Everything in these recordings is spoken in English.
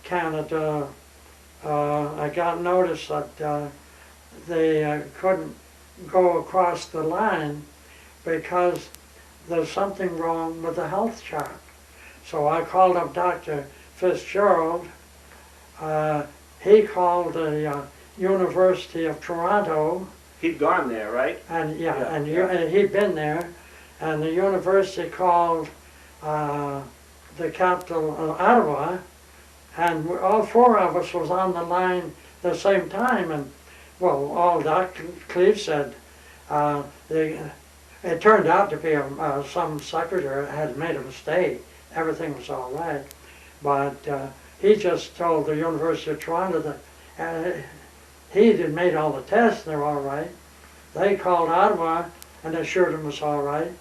Canada, I got notice that they couldn't go across the line because there's something wrong with the health chart. So I called up Dr. Fitzgerald. He called the University of Toronto. He'd gone there, right? And and he'd been there. And the university called the capital of Ottawa, and all four of us was on the line at the same time. And well, all Dr. Cleve said, it turned out to be some secretary had made a mistake. Everything was all right, but he just told the University of Toronto that he had made all the tests and they're all right. They called Ottawa and assured him it was all right.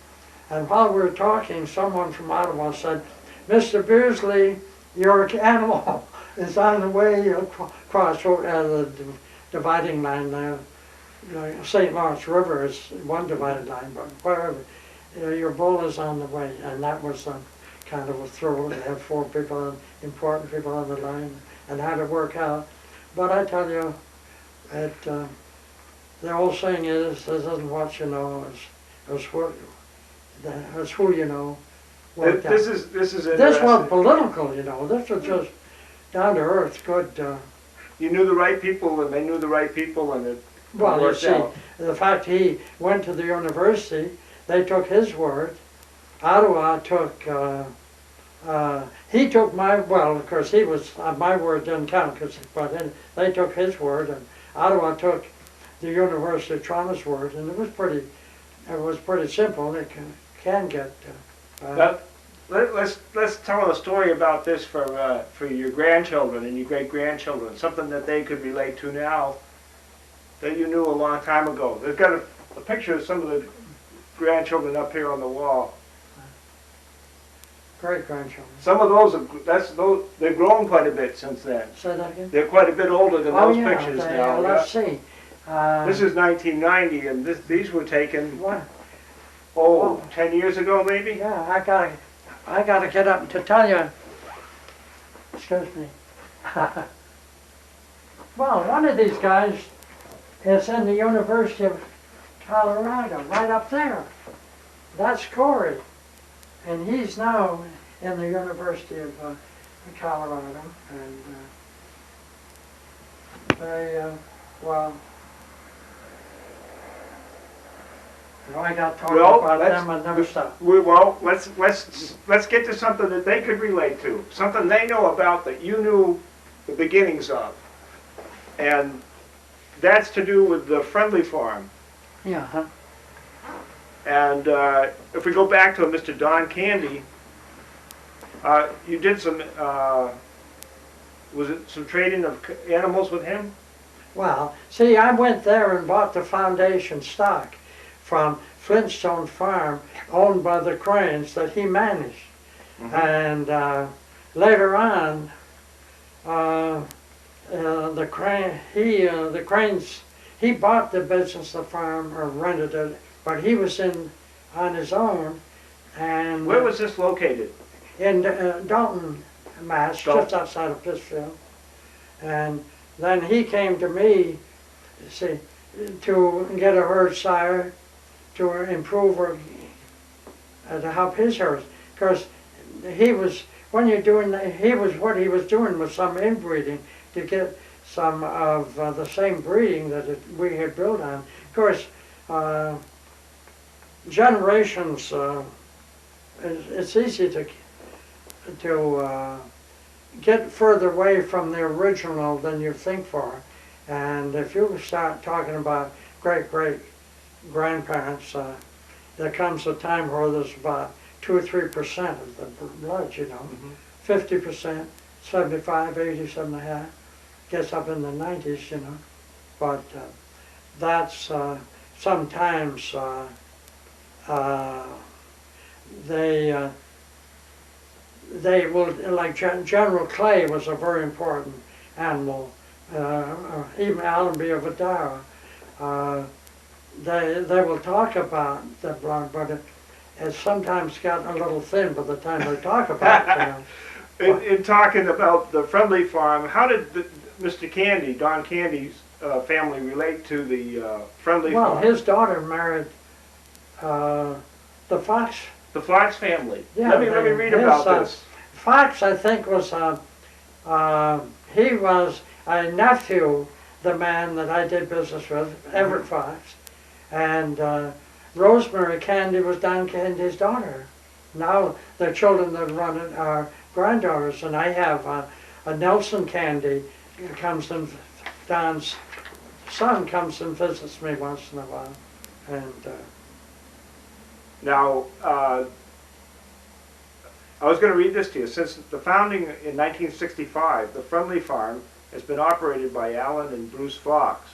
And while we were talking, someone from Ottawa said, "Mr. Beardsly, your animal is on the way across the dividing line there. St. Lawrence River is one divided line, but wherever, your bull is on the way." And that was kind of a thrill to have four people, important people on the line, and how to work out. But I tell you, the old saying is, "This isn't what you know, it's who you know." This is interesting. This wasn't political, you know. This was just down to earth, good. You knew the right people, and they knew the right people, and it Well, you see, out. the fact he went to the university, they took his word. Ottawa took, he took my, well, of course he was, my word didn't count, but they took his word, and Ottawa took the University of Toronto's word, and it was pretty simple. It can get. Let's tell a story about this for your grandchildren and your great-grandchildren, something that they could relate to now that you knew a long time ago. They've got a picture of some of the grandchildren up here on the wall. Great-grandchildren. Some of those, they've grown quite a bit since then. Say that again? They're quite a bit older than those pictures they, now. let's see. This is 1990, and these were taken, What? 10 years ago maybe? Yeah, I gotta get up to tell you. Excuse me. Well, one of these guys is in the University of Colorado, right up there. That's Corey. And he's now in the University of Colorado. And well, I got talking about them and never stop. Well, let's get to something that they could relate to, something they know about that you knew the beginnings of, and that's to do with the Friendly Farm. Yeah. Huh? And if we go back to Mr. Don Candy, you did some, was it some trading of animals with him? Well, see, I went there and bought the foundation stock from Flintstone Farm, owned by the Cranes, that he managed. Mm-hmm. And later on, the Cranes, he bought the business, the farm, or rented it, but he was on his own. And where was this located? In Dalton, Mass, just outside of Pittsfield. And then he came to me, see, to get a herd sire, to improve or to help his herds. Because he was, when you're doing that, what he was doing was some inbreeding to get some of the same breeding that we had built on. Of course, generations, it's easy to get further away from the original than you think for. And if you start talking about great-great-grandparents, there comes a time where there's about 2 or 3% of the blood, you know. 50%, 75, 80, 75, gets up in the 90s, you know. But that's sometimes they will, like General Clay was a very important animal, even Allenby of Adara. They will talk about the blood, but it's sometimes gotten a little thin by the time they talk about it. You know. In talking about the Friendly Farm, how did Mr. Candy, Don Candy's family relate to the Friendly Well, Farm? his daughter married the Fox. The Fox family. Yeah, Let me read about this. Fox, I think, was he was a nephew, the man that I did business with, Everett Fox, and Rosemary Candy was Don Candy's daughter. Now the children that run it are granddaughters, and I have a Nelson Candy comes and Don's son comes and visits me once in a while, and. Now, I was going to read this to you. Since the founding in 1965, the Friendly Farm has been operated by Alan and Bruce Fox.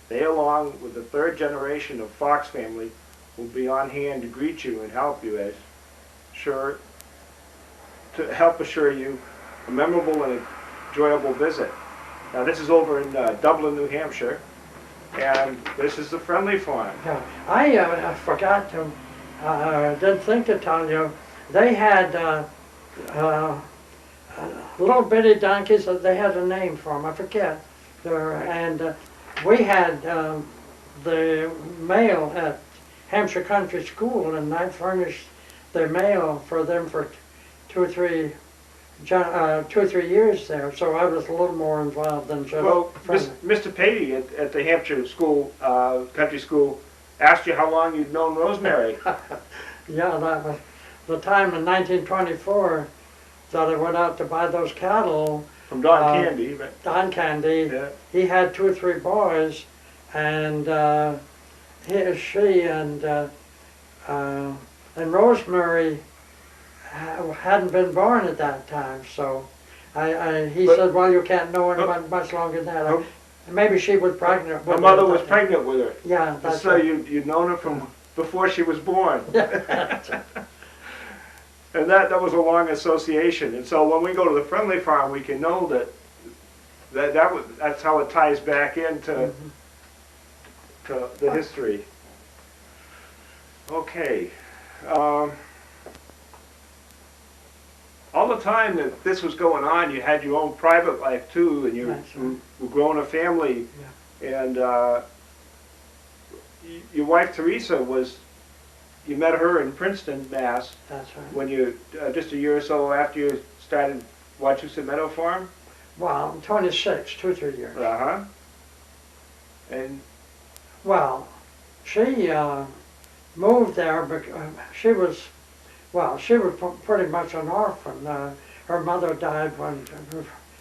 They, along with the third generation of Fox family, will be on hand to greet you and help you assure you a memorable and enjoyable visit. Now, this is over in Dublin, New Hampshire, and this is the Friendly Farm. Yeah, I forgot to. Didn't think to tell you, they had little bitty donkeys that they had a name for them, I forget. And we had the mail at Hampshire Country School, and I furnished the mail for them for 2 or 3 years there, so I was a little more involved than just. Well, Mr. Patey at the Hampshire School, Country School, asked you how long you'd known Rosemary. Yeah, that was the time in 1924 that I went out to buy those cattle. From Don Candy, right? Don Candy. Yeah. He had 2 or 3 boys, and she and Rosemary hadn't been born at that time, so he said, well, you can't know her much longer than that. Maybe she was pregnant with her mother was pregnant with her. Yeah, that's so right. you'd known her from before she was born. Yeah. And that was a long association. And so when we go to the Friendly Farm, we can know that's how it ties back into to the history. Okay. All the time that this was going on, you had your own private life too, and you were growing a family. Yeah. And your wife Teresa you met her in Princeton, Mass. That's right. When you just a year or so after you started Wachusett Meadow Farm. Well, I'm 26, 2 or 3 years. And well, she moved there because she was pretty much an orphan. Her mother died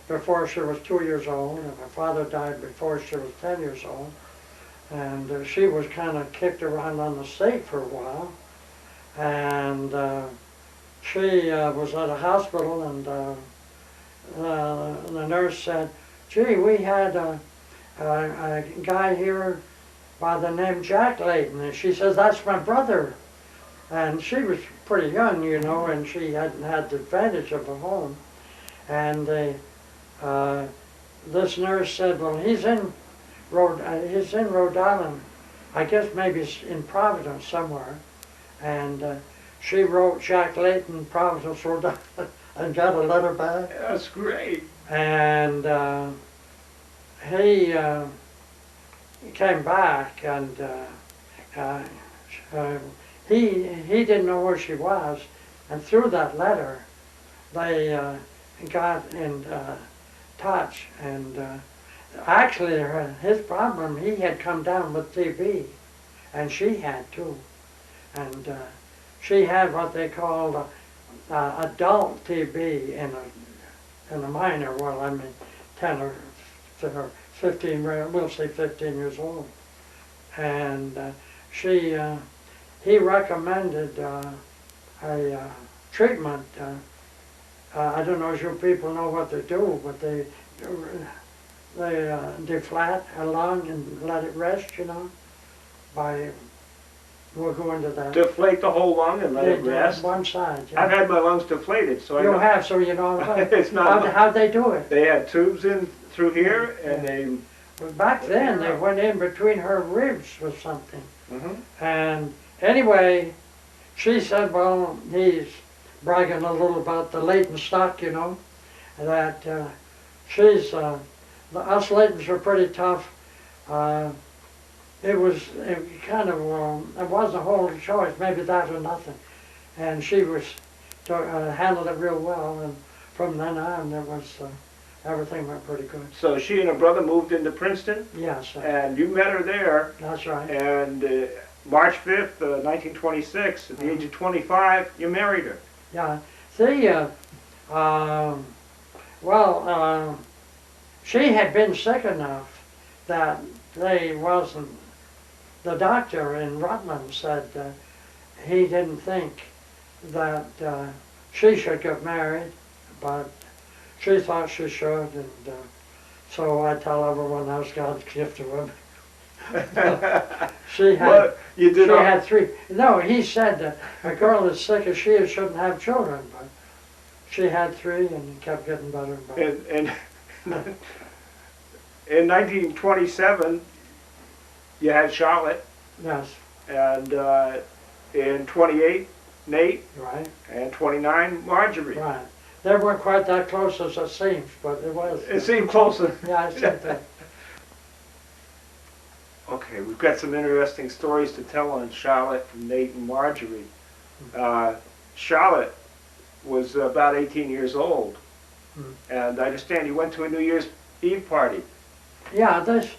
before she was 2 years old, and her father died before she was 10 years old. And she was kind of kicked around on the state for a while. And she was at a hospital, and the nurse said, gee, we had a guy here by the name Jack Layton. And she says, that's my brother. And she was pretty young, you know, and she hadn't had the advantage of a home. And this nurse said, well, he's in Rhode Island. I guess maybe it's in Providence somewhere. And she wrote Jack Layton, Providence, Rhode Island, and got a letter back. That's great. And he came back, and he didn't know where she was, and through that letter, they got in touch. And actually, his problem, he had come down with TB, and she had too. And she had what they called adult TB in a minor. Well, I mean, 10 or 15, we'll say 15 years old. And he recommended a treatment. I don't know if you people know what they do, but they deflat a lung and let it rest, you know, we'll go into that. Deflate the whole lung and let it rest? One side, yeah. I've had my lungs deflated, so I know. You have, so you know It's not how'd they do it? They had tubes in through here, and they... Well, back then, they went in between her ribs with something. Mm-hmm. And anyway, she said, well, he's bragging a little about the latent stock, you know. that us Laytons were pretty tough. It wasn't a whole choice, maybe that or nothing. And she handled it real well, and from then on, everything went pretty good. So she and her brother moved into Princeton? Yes. And you met her there. That's right. And March 5th, 1926, at the age of 25, you married her. Yeah. See, she had been sick enough that the doctor in Rutland said he didn't think that she should get married, but she thought she should, and so I tell everyone that was God's gift to him. She had 3. No, he said that a girl as sick as she is shouldn't have children, but she had 3 and it kept getting better and better. And in 1927, you had Charlotte. Yes. And in 28, Nate. Right. And 29, Marjorie. Right. They weren't quite that close as it seems, but it was. It seemed closer. Yeah, I think that. Okay, we've got some interesting stories to tell on Charlotte, and Nate, and Marjorie. Charlotte was about 18 years old, and I understand you went to a New Year's Eve party. Yeah, this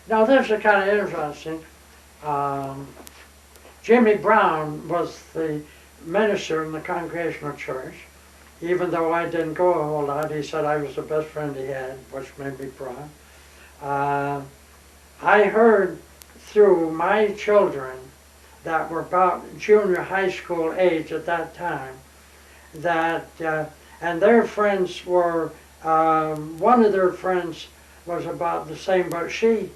is kind of interesting. Jimmy Brown was the minister in the Congregational Church. Even though I didn't go a whole lot, he said I was the best friend he had, which made me proud. I heard through my children that were about junior high school age at that time, that, and their friends were, one of their friends was about the same, but she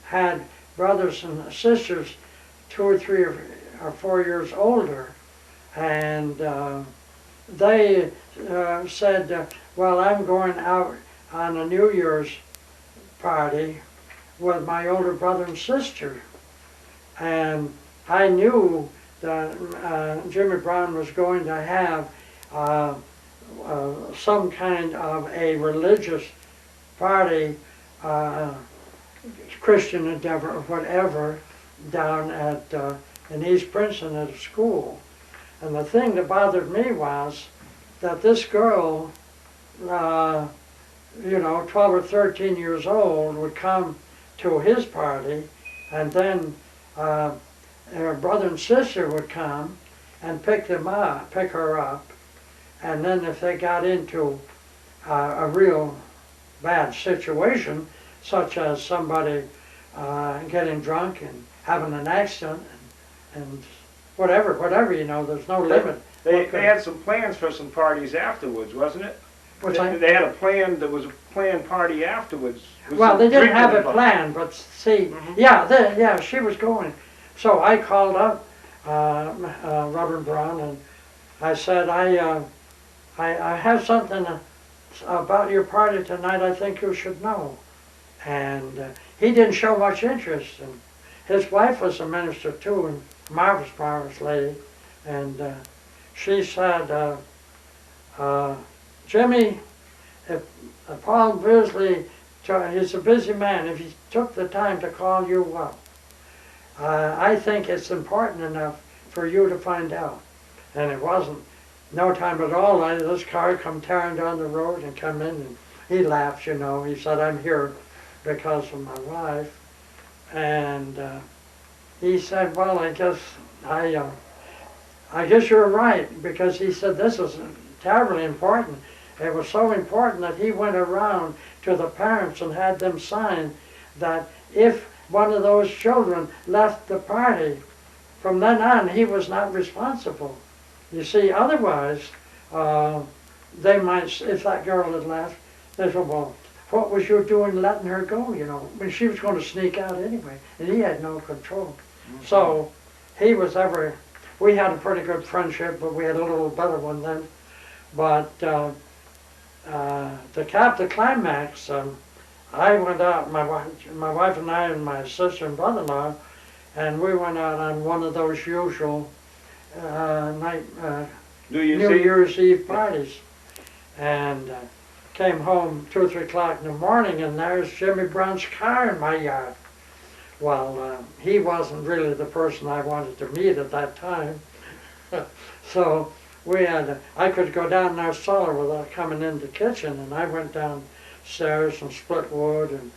had brothers and sisters 2 or 3 or 4 years older, and they said, well, I'm going out on a New Year's party with my older brother and sister. And I knew that Jimmy Brown was going to have some kind of a religious party, Christian endeavor or whatever, down at in East Princeton at a school. And the thing that bothered me was that this girl, 12 or 13 years old, would come to his party, and then her brother and sister would come and pick her up, and then if they got into a real bad situation, such as somebody getting drunk and having an accident and whatever, there's no limit. They had some plans for some parties afterwards, wasn't it? What's that? They had a plan, there was a planned party afterwards. Well, they didn't have it planned, but see, yeah, she was going. So I called up Reverend Brown and I said, I have something about your party tonight I think you should know. And he didn't show much interest. And his wife was a minister too, and marvelous lady. And she said, Jimmy, if Paul Beardsly, he's a busy man, if he took the time to call you up, I think it's important enough for you to find out. And it wasn't no time at all. This car come tearing down the road and come in, and he laughed, He said, I'm here because of my wife. And he said, well, I guess you're right, because he said this is terribly important. It was so important that he went around to the parents and had them sign that if one of those children left the party, from then on he was not responsible. You see, otherwise, they might, if that girl had left, they said, well, what was you doing letting her go, when she was going to sneak out anyway, and he had no control. Mm-hmm. So he was we had a pretty good friendship, but we had a little better one then. But to cap the climax, I went out, my wife and I and my sister and brother-in-law, and we went out on one of those usual New Year's Eve parties. And came home 2 or 3 o'clock in the morning, and there's Jimmy Brown's car in my yard. Well, he wasn't really the person I wanted to meet at that time. So I could go down our cellar without coming in the kitchen, and I went downstairs and split wood and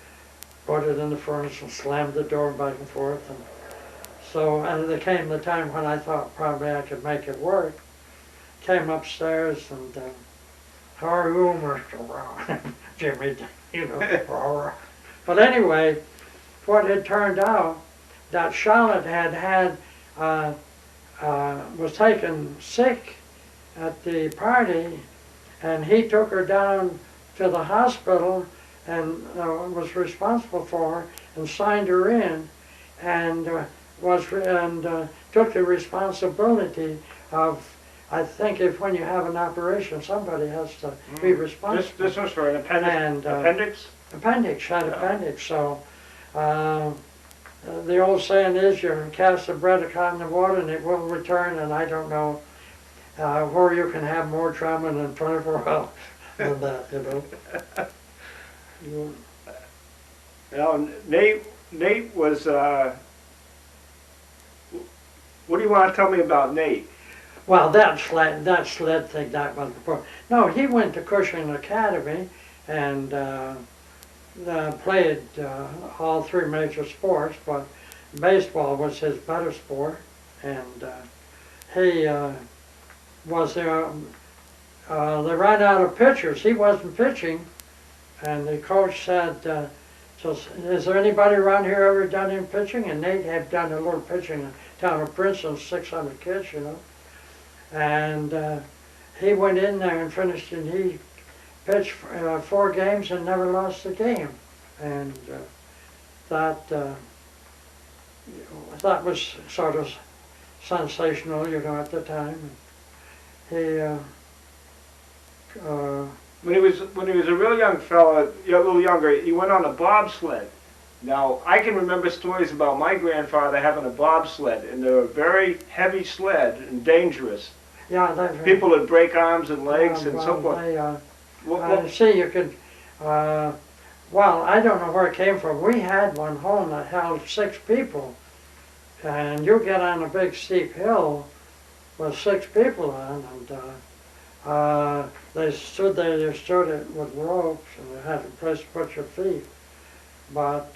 put it in the furnace and slammed the door back and forth. And so there came the time when I thought probably I could make it work. Came upstairs and, how are you, Mr. Jimmy, you know. But anyway, what had turned out, that Charlotte was taken sick at the party, and he took her down to the hospital and was responsible for her and signed her in, and took the responsibility of, I think if when you have an operation, somebody has to be responsible. This was for an appendix? Appendix, had appendix. So the old saying is, you cast the bread of cotton in the water and it will return, and I don't know where you can have more trauma than 24 hours than that, you know. Now, Nate was, what do you want to tell me about Nate? Well, that sled thing, that was before. No, he went to Cushing Academy and played all 3 major sports, but baseball was his better sport, and he was there. They ran out of pitchers. He wasn't pitching, and the coach said, is there anybody around here ever done any pitching? And Nate had done a little pitching in town of Princeton, 600 kids, you know. And he went in there and finished, and he pitched 4 games and never lost a game. And that was sort of sensational, you know, at the time. He when he was a real young fella, a little younger, he went on a bobsled. Now, I can remember stories about my grandfather having a bobsled, and they were a very heavy sled and dangerous. Yeah, people would break arms and legs and so forth. See, you could, well, I don't know where it came from. We had one home that held 6 people, and you get on a big steep hill with 6 people on, and they stood there, you stood it with ropes, and you had a place to put your feet. But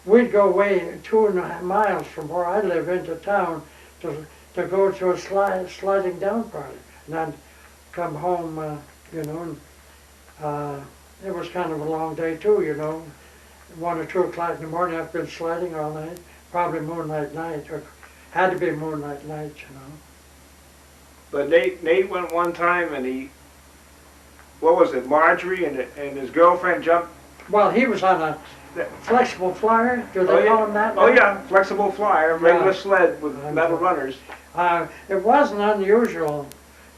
we'd go away 2.5 miles from where I live into town to go to a sliding down party, and then come home, you know. And it was kind of a long day too, you know. 1 or 2 o'clock in the morning, I've been sliding all night, probably moonlight night, or had to be moonlight night, you know. But Nate went one time, and he, what was it, Marjorie and his girlfriend jumped? Well, he was on a flexible flyer. Do they call him that? Oh yeah, flexible flyer, regular sled with metal runners. It wasn't unusual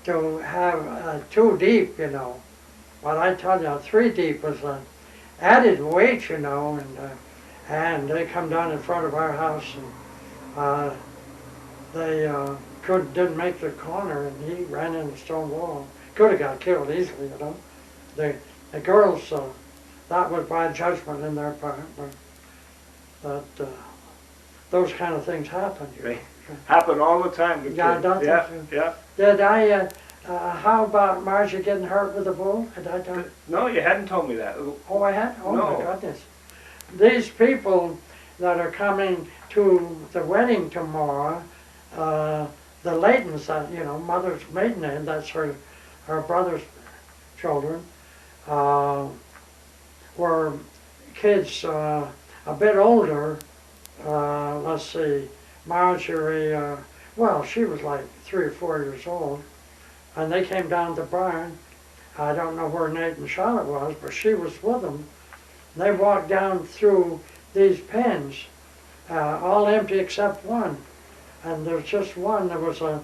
to have 2 deep, you know. But I tell you, 3 deep was an added weight, you know, and they come down in front of our house, and they didn't make the corner, and he ran in the stone wall. Could have got killed easily, you know. The girls, that was by judgment in their part, but those kind of things happen. They happen all the time. Yeah, don't yeah, think so. Yeah. Did I? How about Margie getting hurt with a bull? Had I done? No, you hadn't told me that. Oh, I had? Oh, no. My goodness. These people that are coming to the wedding tomorrow, the Laytons, you know, mother's maiden name, that's her brother's children, were kids a bit older. Let's see, Marjorie, well, she was like 3 or 4 years old, and they came down to the barn. I don't know where Nate and Charlotte was, but she was with them. They walked down through these pens, all empty except one. And there's just one, there was a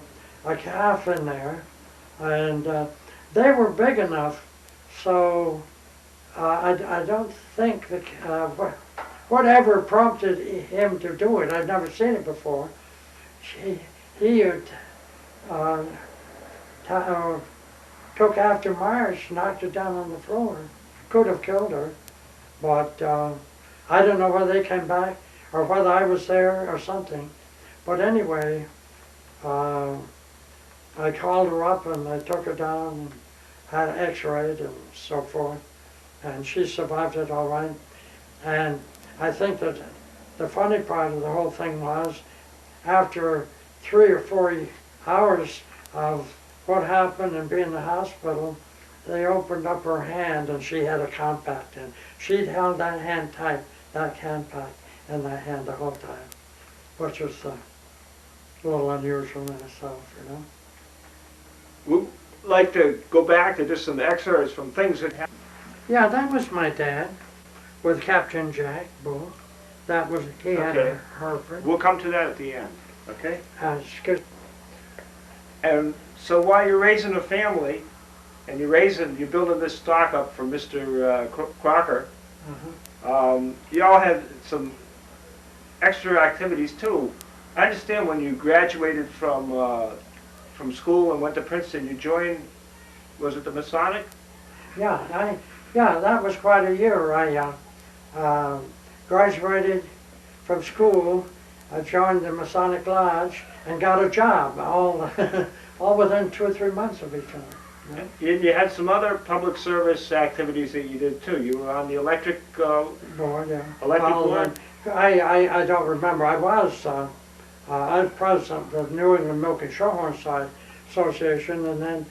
calf in there, and they were big enough, so I don't think whatever prompted him to do it, I'd never seen it before. took after Marsh, knocked her down on the floor. Could have killed her, but I don't know whether they came back or whether I was there or something. But anyway, I called her up and I took her down and had an x-rayed and so forth, and she survived it all right. And I think that the funny part of the whole thing was, after 3 or 4 hours of what happened and being in the hospital, they opened up her hand and she had a compact, and she'd held that hand tight, that compact in that hand the whole time, which was a little unusual in itself, you know. We'd like to go back to just some excerpts from things that happened. Yeah, that was my dad with Captain Jack Bull. That was, he had Okay. a Hereford. We'll come to that at the end, okay? Excuse. And so while you're raising a family, and you're building this stock up for Mr. Crocker, you all had some extra activities too. I understand when you graduated from school and went to Princeton, you joined, was it the Masonic? Yeah, that was quite a year. I graduated from school, I joined the Masonic Lodge and got a job, all within 2 or 3 months of each other. You had some other public service activities that you did too. You were on the electric Board, yeah. electric board? I don't remember. I was president of the New England Milk and Shorthorn Association, and then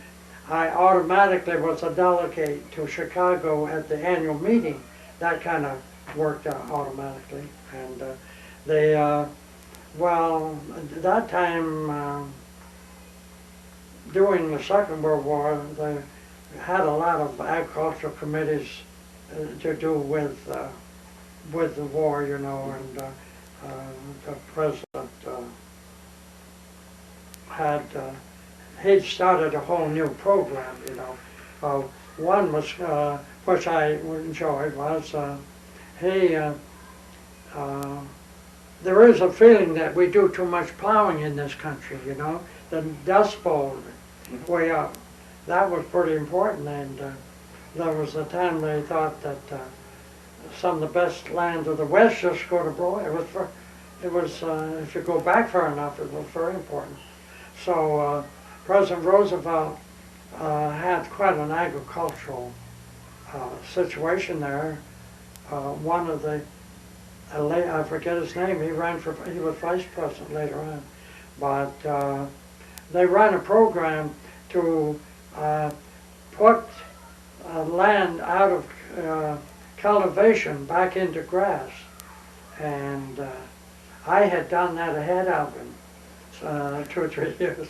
I automatically was a delegate to Chicago at the annual meeting. That kind of worked out automatically. And well, at that time, during the Second World War, they had a lot of agricultural committees to do with the war, you know, and the president he'd started a whole new program, you know. One was, which I enjoyed, was there is a feeling that we do too much plowing in this country, you know. The Dust Bowl way up. That was pretty important, and there was a time they thought that some of the best lands of the West just go to blow. It was if you go back far enough, it was very important. So President Roosevelt had quite an agricultural situation there. One of the, I forget his name, he was vice president later on, but they ran a program to put land out of cultivation back into grass, and I had done that ahead of him 2 or 3 years,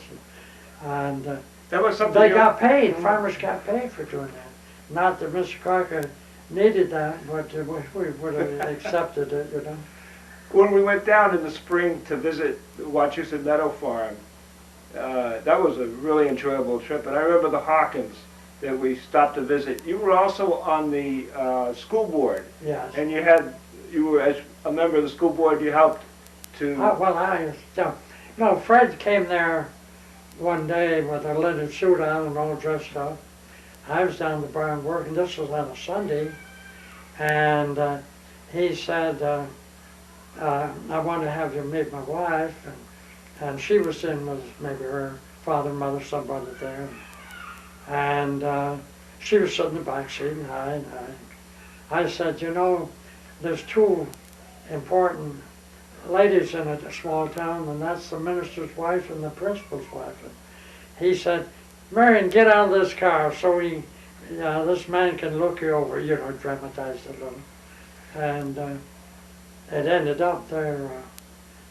and That was something they got paid. Farmers got paid for doing that. Not that Mr. Crocker needed that, but we would have accepted it, you know. When we went down in the spring to visit the Wachusett Meadow Farm, that was a really enjoyable trip, and I remember the Hawkins that we stopped to visit. You were also on the school board. Yes. And you were, as a member of the school board, you helped to... No, Fred came there one day with a linen suit on and all dressed up. I was down the barn working. This was on a Sunday, and he said, I want to have you meet my wife, and she was in with maybe her father, mother, somebody there, and she was sitting in the back seat, and I said, you know, there's 2 important ladies in a small town, and that's the minister's wife and the principal's wife. And he said, Marion, get out of this car so this man can look you over, you know, dramatized a little. And it ended up they're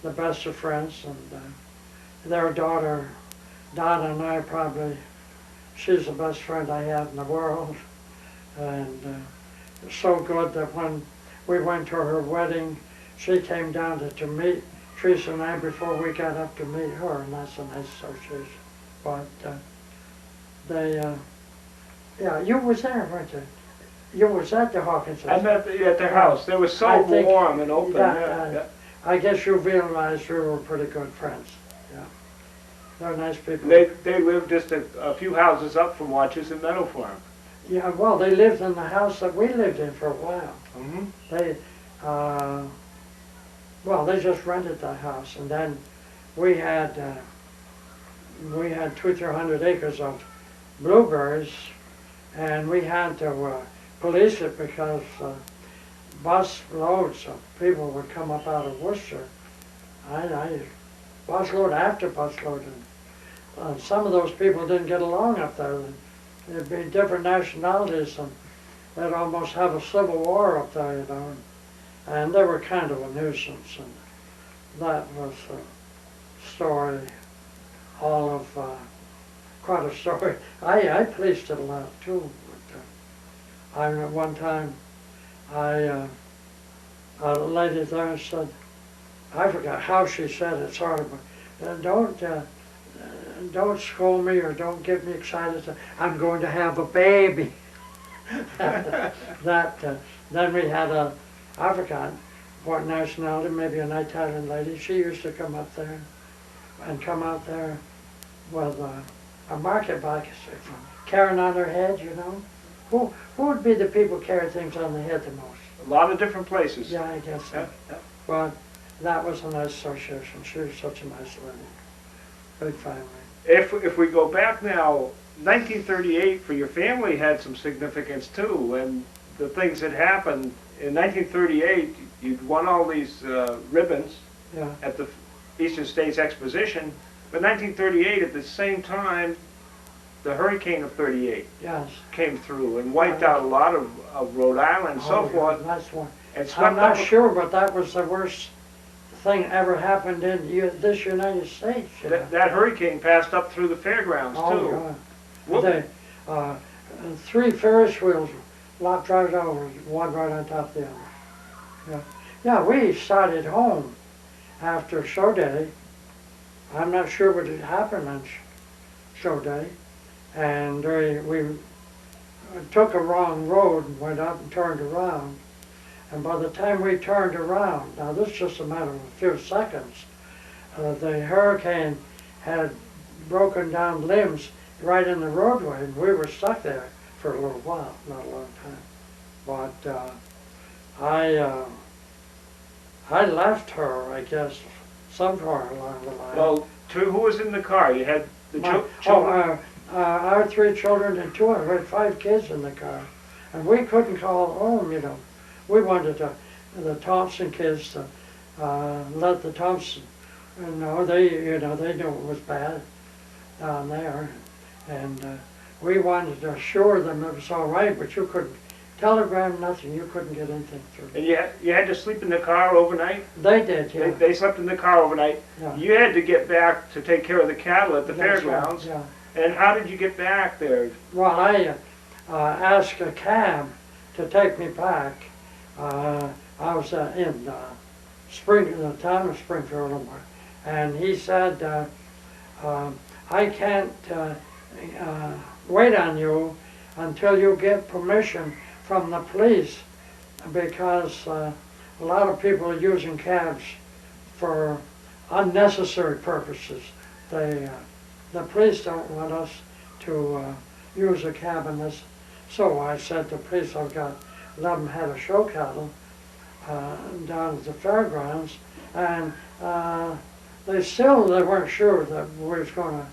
the best of friends, and their daughter, Donna, and I probably, she's the best friend I have in the world. And it's so good that when we went to her wedding, she came down to meet Teresa and I before we got up to meet her, and that's a nice association. But yeah, you was there, weren't you? You was at the Hawkins. I met at their house. They were so warm and open. I guess you realized we were pretty good friends. Yeah. They're nice people. They live just a few houses up from Wachusett Meadow Farm. Yeah, well, they lived in the house that we lived in for a while. Mm-hmm. They, well, they just rented the house, and then we had 200-300 acres of blueberries, and we had to police it because bus loads of people would come up out of Worcester. Bus load after bus load, and some of those people didn't get along up there. There'd be different nationalities, and they'd almost have a civil war up there, you know. And they were kind of a nuisance, and that was a story, all of quite a story. I policed it a lot too. But, I remember one time, a lady there said, I forgot how she said it, sort of, don't scold me or don't get me excited. I'm going to have a baby. Then we had I forgot what nationality, maybe an Italian lady. She used to come up there and come out there with a market basket carrying on her head, you know. Who would be the people carry things on the head the most? A lot of different places. Yeah, I guess so. Yeah. But that was a nice association. She was such a nice lady. Big family. If we go back now, 1938 for your family had some significance too, and the things that happened in 1938, you'd won all these ribbons at the Eastern States Exposition, but 1938 at the same time, the hurricane of 38 came through and wiped out a lot of Rhode Island and so forth. That's one. And I'm not sure, but that was the worst thing ever happened in this United States. You know? That hurricane passed up through the fairgrounds too. God. 3 Ferris wheels lopped right over, one right on top of the other. Yeah, we started home after show day. I'm not sure what had happened on show day. And we took a wrong road and went up and turned around. And by the time we turned around, now this is just a matter of a few seconds, the hurricane had broken down limbs right in the roadway, and we were stuck there for a little while, not a long time. But I left her, I guess, somewhere along the line. Well, who was in the car? You had the children? Our 3 children and 2 others. We had 5 kids in the car. And we couldn't call home, you know. We wanted the Thompson kids to let the Thompson know they knew it was bad down there. And we wanted to assure them it was all right, but you couldn't telegram nothing. You couldn't get anything through. And you had to sleep in the car overnight? They did, yeah. They slept in the car overnight. Yeah. You had to get back to take care of the cattle at the fairgrounds. Right, yeah. And how did you get back there? Well, I asked a cab to take me back. I was in the town of Springfield, Illinois, and he said, I can't wait on you until you get permission from the police, because a lot of people are using cabs for unnecessary purposes. The police don't want us to use a cab in this. So I said to the police, I've got 11 head of show cattle down at the fairgrounds, and they weren't sure that we was going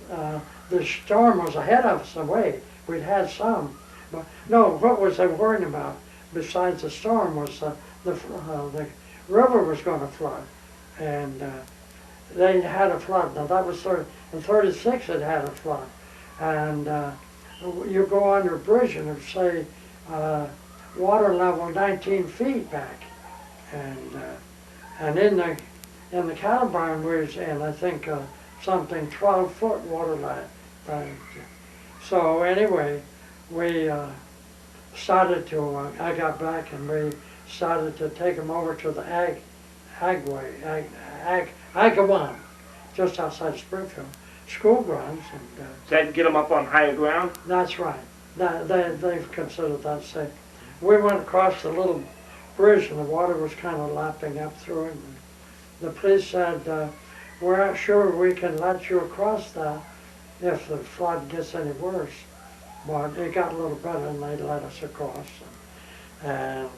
to, the storm was ahead of us away. We'd had some, but no, what was they worrying about besides the storm was the river was going to flood, and they had a flood. Now that was in 36 it had a flood, and you go under a bridge and it'd say water level 19 feet back, and in the cattle barn we was in, I think something 12-foot water line. So anyway, we started to, I got back and we started to take them over to the Agawam, just outside Springfield, school grounds. And, that get them up on higher ground? That's right. They've considered that safe. We went across the little bridge and the water was kind of lapping up through it. And the police said, we're sure we can let you across that if the flood gets any worse. But it got a little better and they let us across. And